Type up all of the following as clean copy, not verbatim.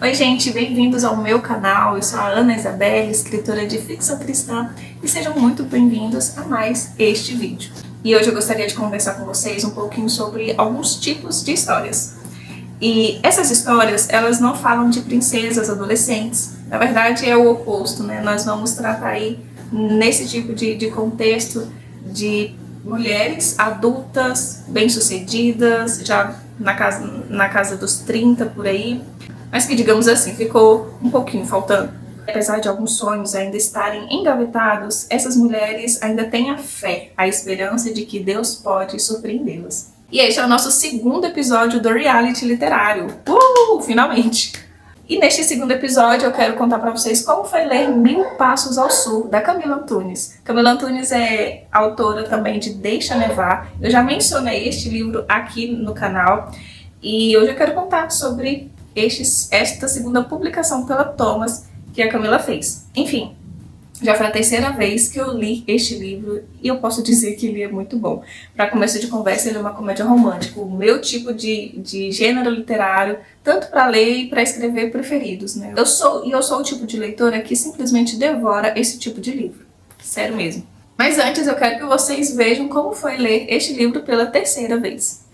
Oi gente, bem-vindos ao meu canal. Eu sou a Ana Isabelle, escritora de ficção cristã, e sejam muito bem-vindos a mais este vídeo. E hoje eu gostaria de conversar com vocês um pouquinho sobre alguns tipos de histórias. E essas histórias, elas não falam de princesas adolescentes. Na verdade é o oposto, né? Nós vamos tratar aí, nesse tipo de contexto, de mulheres adultas, bem-sucedidas, já na casa dos 30 por aí, mas que, digamos assim, ficou um pouquinho faltando. Apesar de alguns sonhos ainda estarem engavetados, essas mulheres ainda têm a fé, a esperança de que Deus pode surpreendê-las. E este é o nosso segundo episódio do reality literário. Finalmente! E neste segundo episódio eu quero contar para vocês como foi ler Mil Passos ao Sul, da Camila Antunes. Camila Antunes é autora também de Deixa Nevar. Eu já mencionei este livro aqui no canal e hoje eu quero contar sobre esta segunda publicação pela Thomas que a Camila fez. Enfim, já foi a terceira vez que eu li este livro e eu posso dizer que ele é muito bom. Para começo de conversa, ele é uma comédia romântica, o meu tipo de gênero literário, tanto para ler e para escrever preferidos, né? Eu sou o tipo de leitora que simplesmente devora esse tipo de livro. Sério mesmo. Mas antes eu quero que vocês vejam como foi ler este livro pela terceira vez.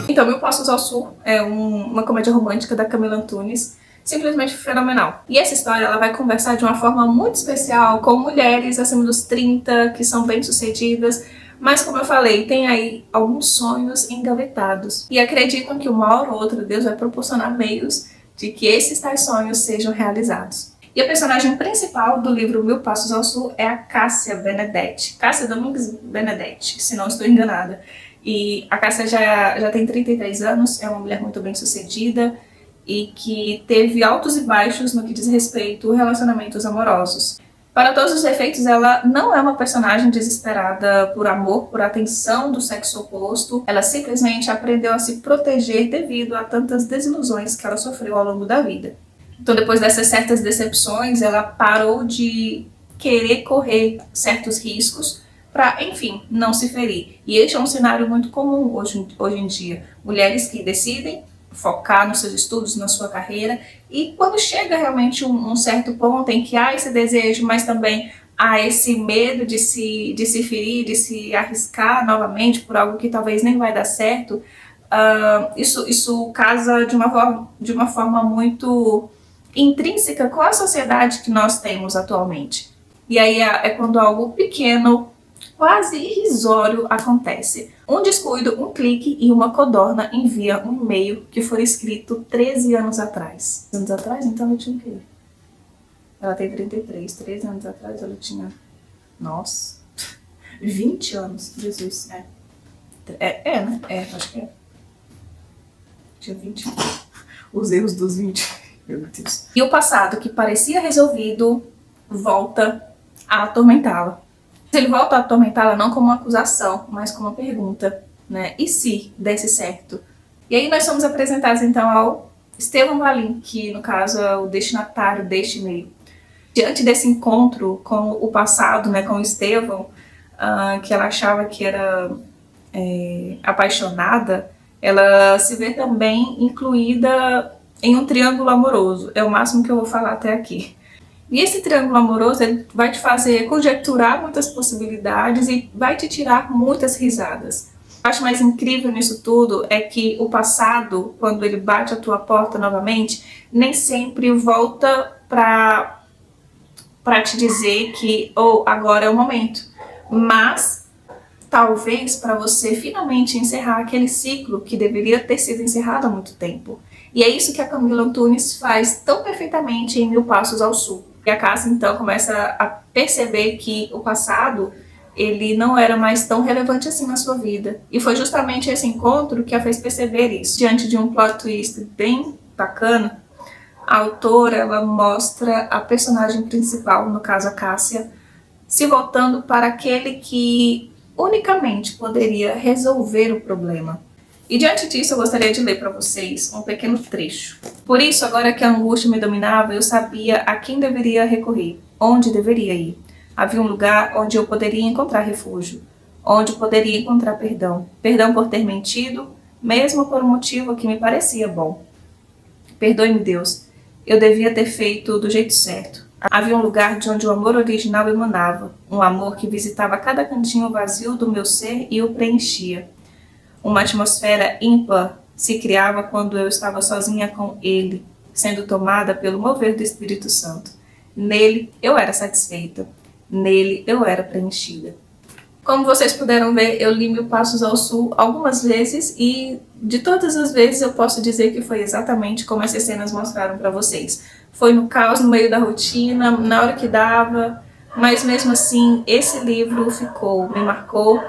Então, Mil Passos ao Sul é uma comédia romântica da Camila Antunes, simplesmente fenomenal. E essa história ela vai conversar de uma forma muito especial com mulheres acima dos 30, que são bem-sucedidas, mas como eu falei, tem aí alguns sonhos engavetados. E acreditam que uma hora ou outra Deus vai proporcionar meios de que esses tais sonhos sejam realizados. E a personagem principal do livro Mil Passos ao Sul é a Cássia Benedetti. Cássia Domingues Benedetti, se não estou enganada. E a Cássia já tem 33 anos, é uma mulher muito bem sucedida e que teve altos e baixos no que diz respeito a relacionamentos amorosos. Para todos os efeitos, ela não é uma personagem desesperada por amor, por atenção do sexo oposto. Ela simplesmente aprendeu a se proteger devido a tantas desilusões que ela sofreu ao longo da vida. Então, depois dessas certas decepções, ela parou de querer correr certos riscos para, enfim, não se ferir. E este é um cenário muito comum hoje em dia. Mulheres que decidem focar nos seus estudos, na sua carreira, e quando chega realmente um certo ponto em que há esse desejo, mas também há esse medo de se ferir, de se arriscar novamente por algo que talvez nem vai dar certo, isso casa de uma forma muito intrínseca com a sociedade que nós temos atualmente. E aí é quando algo pequeno, quase irrisório acontece. Um descuido, um clique e uma codorna envia um e-mail que foi escrito 13 anos atrás. Anos atrás? Então eu tinha o quê? Ela tem 33. 13 anos atrás ela tinha... Nossa! 20 anos. Jesus. Né? Acho que é. Tinha 20. Os erros dos 20. Meu Deus. E o passado, que parecia resolvido, volta a atormentá-la. Ele volta a atormentá-la não como uma acusação, mas como uma pergunta, né? E se desse certo? E aí nós somos apresentados então ao Estevão Valim, que no caso é o destinatário deste e-mail. Diante desse encontro com o passado, né, com o Estevão, que ela achava que era apaixonada, ela se vê também incluída em um triângulo amoroso. É o máximo que eu vou falar até aqui. E esse triângulo amoroso ele vai te fazer conjecturar muitas possibilidades e vai te tirar muitas risadas. O que eu acho mais incrível nisso tudo é que o passado, quando ele bate a tua porta novamente, nem sempre volta para te dizer que agora é o momento. Mas talvez para você finalmente encerrar aquele ciclo que deveria ter sido encerrado há muito tempo. E é isso que a Camila Antunes faz tão perfeitamente em Mil Passos ao Sul. E a Cássia então começa a perceber que o passado ele não era mais tão relevante assim na sua vida. E foi justamente esse encontro que a fez perceber isso. Diante de um plot twist bem bacana, A autora ela mostra a personagem principal, no caso a Cássia, se voltando para aquele que unicamente poderia resolver o problema. E diante disso eu gostaria de ler para vocês um pequeno trecho. Por isso, agora que a angústia me dominava, eu sabia a quem deveria recorrer, onde deveria ir. Havia um lugar onde eu poderia encontrar refúgio, onde poderia encontrar perdão. Perdão por ter mentido, mesmo por um motivo que me parecia bom. Perdoe-me, Deus, eu devia ter feito do jeito certo. Havia um lugar de onde o amor original emanava, um amor que visitava cada cantinho vazio do meu ser e o preenchia. Uma atmosfera ímpar se criava quando eu estava sozinha com ele, sendo tomada pelo mover do Espírito Santo. Nele eu era satisfeita, nele eu era preenchida. Como vocês puderam ver, eu li Mil Passos ao Sul algumas vezes e de todas as vezes eu posso dizer que foi exatamente como essas cenas mostraram para vocês. Foi no caos, no meio da rotina, na hora que dava, mas mesmo assim esse livro me marcou.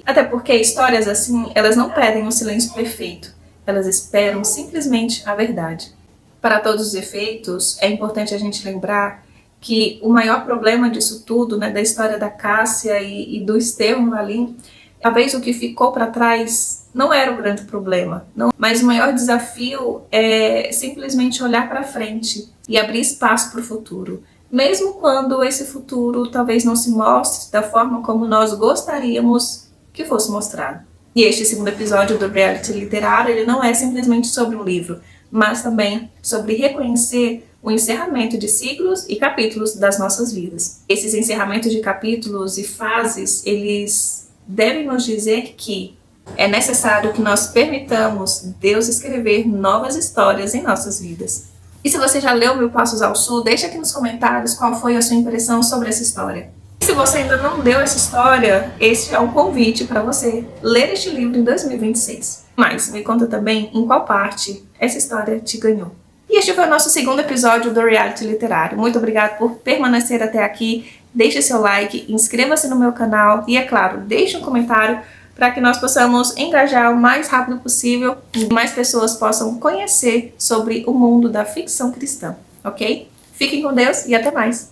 Até porque histórias assim, elas não pedem um silêncio perfeito, elas esperam simplesmente a verdade. Para todos os efeitos, é importante a gente lembrar que o maior problema disso tudo, né, da história da Cássia e do Estevão ali, talvez o que ficou para trás não era o grande problema, não, mas o maior desafio é simplesmente olhar para frente e abrir espaço para o futuro. Mesmo quando esse futuro talvez não se mostre da forma como nós gostaríamos que fosse mostrado. E este segundo episódio do reality literário, ele não é simplesmente sobre um livro, mas também sobre reconhecer o encerramento de ciclos e capítulos das nossas vidas. Esses encerramentos de capítulos e fases, eles devem nos dizer que é necessário que nós permitamos Deus escrever novas histórias em nossas vidas. E se você já leu Mil Passos ao Sul, deixa aqui nos comentários qual foi a sua impressão sobre essa história. Se você ainda não leu essa história, este é um convite para você ler este livro em 2026. Mas me conta também em qual parte essa história te ganhou. E este foi o nosso segundo episódio do Reality Literário. Muito obrigada por permanecer até aqui. Deixe seu like, inscreva-se no meu canal e, é claro, deixe um comentário para que nós possamos engajar o mais rápido possível e mais pessoas possam conhecer sobre o mundo da ficção cristã, ok? Fiquem com Deus e até mais!